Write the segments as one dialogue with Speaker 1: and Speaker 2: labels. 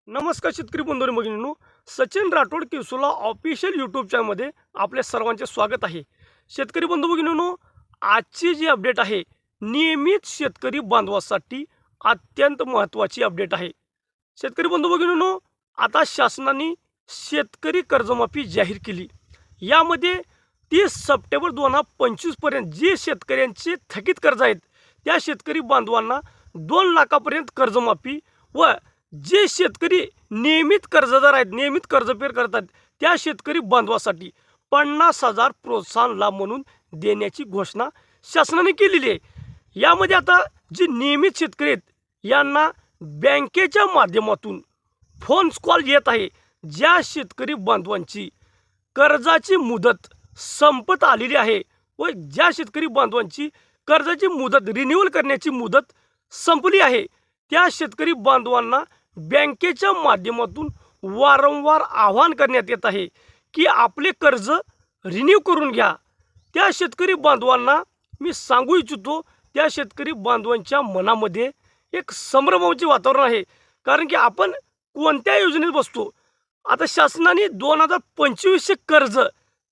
Speaker 1: नमस्कार शेतकरी बंधू भगिनींनो, सचिन राठोड किसुला ऑफिशियल यूट्यूब चॅनलमध्ये आपल्या सर्वांचे स्वागत आहे. शेतकरी बंधू भगिनींनो, आजची जी अपडेट आहे नियमित शेतकरी बांधवासाठी अत्यंत महत्त्वाची अपडेट आहे. शेतकरी बंधू भगिनींनो, आता शासनाने शेतकरी कर्जमाफी जाहीर केली. यामध्ये 30 सप्टेंबर 2025 पर्यंत जे शेतकऱ्यांचे थकीत कर्ज आहेत त्या शेतकरी बांधवांना 2 लाखापर्यंत कर्जमाफी व जे शेतकरी नियमित कर्जदार आहेत, नियमित कर्जफेड करतात त्या शेतकरी बांधवासाठी 50,000 प्रोत्साहन लाभ म्हणून देण्याची घोषणा शासनाने केलेली आहे. यामध्ये आता जे नियमित शेतकरी आहेत यांना बँकेच्या माध्यमातून फोन कॉल येत आहे. ज्या शेतकरी बांधवांची कर्जाची मुदत संपत आलेली आहे व ज्या शेतकरी बांधवांची कर्जाची मुदत रिन्यूअल करण्याची मुदत संपली आहे त्या शेतकरी बांधवांना बँकेच्या माध्यमातून वारंवार आवाहन करण्यात येत आहे की आपले कर्ज रिन्यू करून घ्या. त्या शेतकरी बांधवांना मी सांगू इच्छितो, त्या शेतकरी बांधवांच्या मनामध्ये एक संभ्रमाचे वातावरण आहे. कारण की आपण कोणत्या योजनेत बसतो. आता शासनाने 2025चे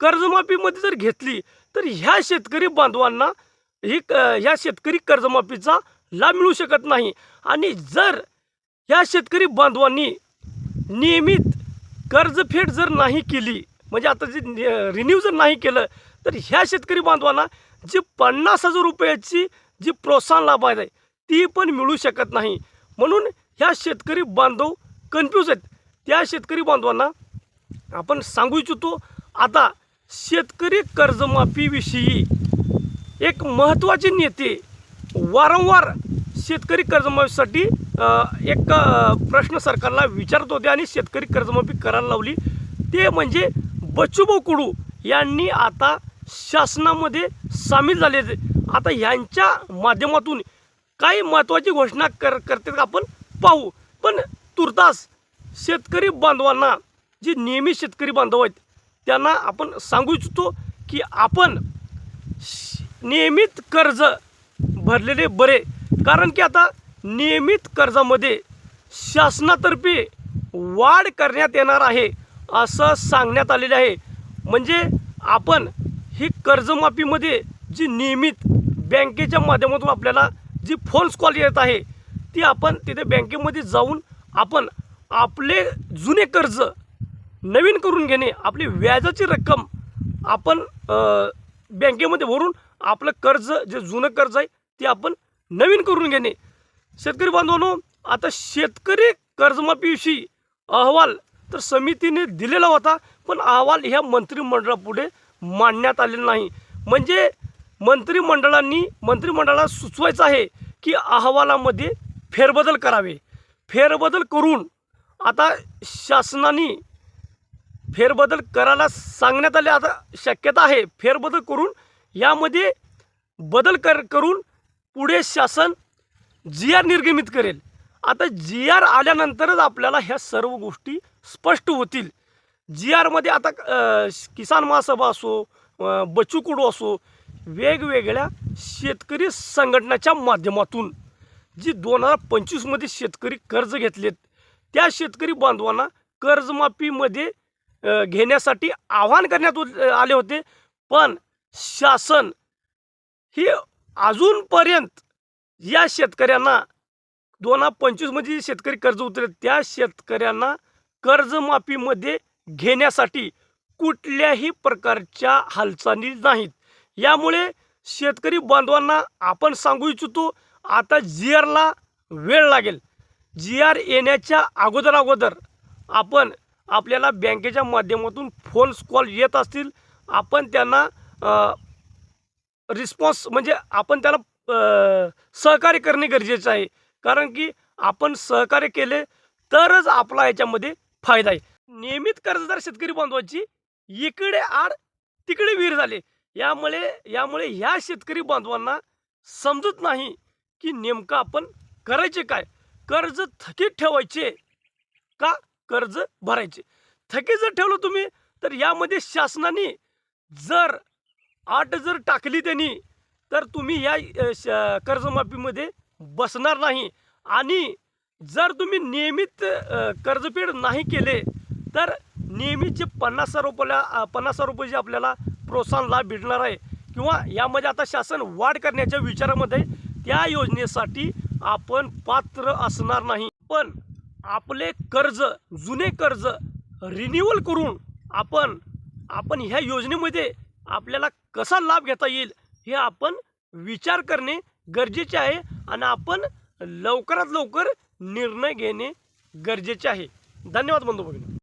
Speaker 1: कर्जमाफीमध्ये जर घेतली तर ह्या शेतकरी बांधवांना ह्या शेतकरी कर्जमाफीचा लाभ मिळू शकत नाही. आणि जर ह्या शेतकरी बांधवांनी नियमित कर्जफेड जर नाही केली, म्हणजे आता जे रिन्यू जर नाही केलं तर ह्या शेतकरी बांधवांना जी 50,000 रुपयाची जी प्रोत्साहन लाभ आहे ती पण मिळू शकत नाही. म्हणून ह्या शेतकरी बांधव कन्फ्यूज आहेत. त्या शेतकरी बांधवांना आपण सांगू इच्छितो, आता शेतकरी कर्जमाफीविषयी एक महत्त्वाचे नेते वारंवार शेतकरी कर्जमाफीसाठी एक प्रश्न सरकारला विचारत होते आणि शेतकरी कर्जमाफी करायला लावली. ते म्हणजे बच्चूभाऊ कडू यांनी आता शासनामध्ये सामील झाले. आता यांच्या माध्यमातून काही महत्त्वाची घोषणा करतात आपण पाहू. पण तुर्तास शेतकरी बांधवांना, जे नियमित शेतकरी बांधव आहेत त्यांना आपण सांगू इच्छितो की आपण नियमित कर्ज भरलेले बरे. कारण की आता नियमित कर्जामध्ये शासनातर्फे वाढ करण्यात येणार आहे असं सांगण्यात आलेले आहे. म्हणजे आपण ही कर्जमाफीमध्ये जी नियमित बँकेच्या माध्यमातून आपल्याला जी फोन कॉल येत आहे ती आपण तिथे बँकेमध्ये जाऊन आपण आपले जुने कर्ज नवीन करून घेणे, आपली व्याजाची रक्कम आपण बँकेमध्ये भरून आपलं कर्ज, जे जुनं कर्ज आहे ते आपण नवीन करून घेणे. शेतकरी बांधवांनो, आता शेतकरी कर्जमाफीविषयी अहवाल तर समितीने दिलेला होता, पण अहवाल ह्या मंत्रिमंडळापुढे मांडण्यात आलेला नाही. म्हणजे मंत्रिमंडळाला सुचवायचं आहे की अहवालामध्ये फेरबदल करावे. फेरबदल करून आता शासनाने फेरबदल करायला सांगण्यात आले. आता शक्यता आहे फेरबदल करून यामध्ये बदल करून पुढे शासन GR निर्गमित करेल. आता GR आल्यानंतरच आपल्याला ह्या सर्व गोष्टी स्पष्ट होतील. GRमध्ये आता किसान महासभा असो, बच्चू कडू असो, वेगवेगळ्या शेतकरी संघटनाच्या माध्यमातून जी 2025मध्ये शेतकरी कर्ज घेतलेत त्या शेतकरी बांधवांना कर्जमाफीमध्ये घेण्यासाठी आवाहन करण्यात आले होते. पण शासन ही अजूनपर्यंत या शेतकऱ्यांना 2025मध्ये शेतकरी कर्ज उतरले त्या शेतकऱ्यांना कर्जमाफीमध्ये घेण्यासाठी कुठल्याही प्रकारच्या हालचाली नाहीत. यामुळे शेतकरी बांधवांना आपण सांगू इच्छितो, आता GRला वेळ लागेल. GR येण्याच्या अगोदर आपण आपल्याला बँकेच्या माध्यमातून फोन कॉल येत असतील, आपण त्यांना रिस्पॉन्स म्हणजे आपण त्याला सहकार्य करणे गरजेचं आहे. कारण की आपण सहकार्य केले तरच आपला याच्यामध्ये फायदा आहे. नियमित कर्जदार शेतकरी बांधवांची इकडे आड तिकडे विहीर झाले. यामुळे ह्या शेतकरी बांधवांना समजत नाही की नेमकं आपण करायचे काय. कर्ज थकीत ठेवायचे का कर्ज भरायचे. थकीत जर ठेवलं तुम्ही तर यामध्ये शासनाने जर अट जर टाकली त्यांनी तर तुम्ही या कर्जमाफीमध्ये बसणार नाही. आणि जर तुम्ही नियमित कर्जफेड नाही केले तर नियमित जे 50,000 रुपये जे आपल्याला प्रोत्साहन लाभ भेटणार आहे किंवा यामध्ये आता शासन वाढ करण्याच्या विचारामध्ये त्या योजनेसाठी आपण पात्र असणार नाही. पण आपले कर्ज जुने कर्ज रिन्युअल करून आपण ह्या योजनेमध्ये आपल्याला कसा लाभ घेता येईल हे आपण विचार करणे गरजेचे आहे आणि आपण लवकरात लवकर निर्णय घेणे गरजेचे आहे. धन्यवाद बंधू भगिनी.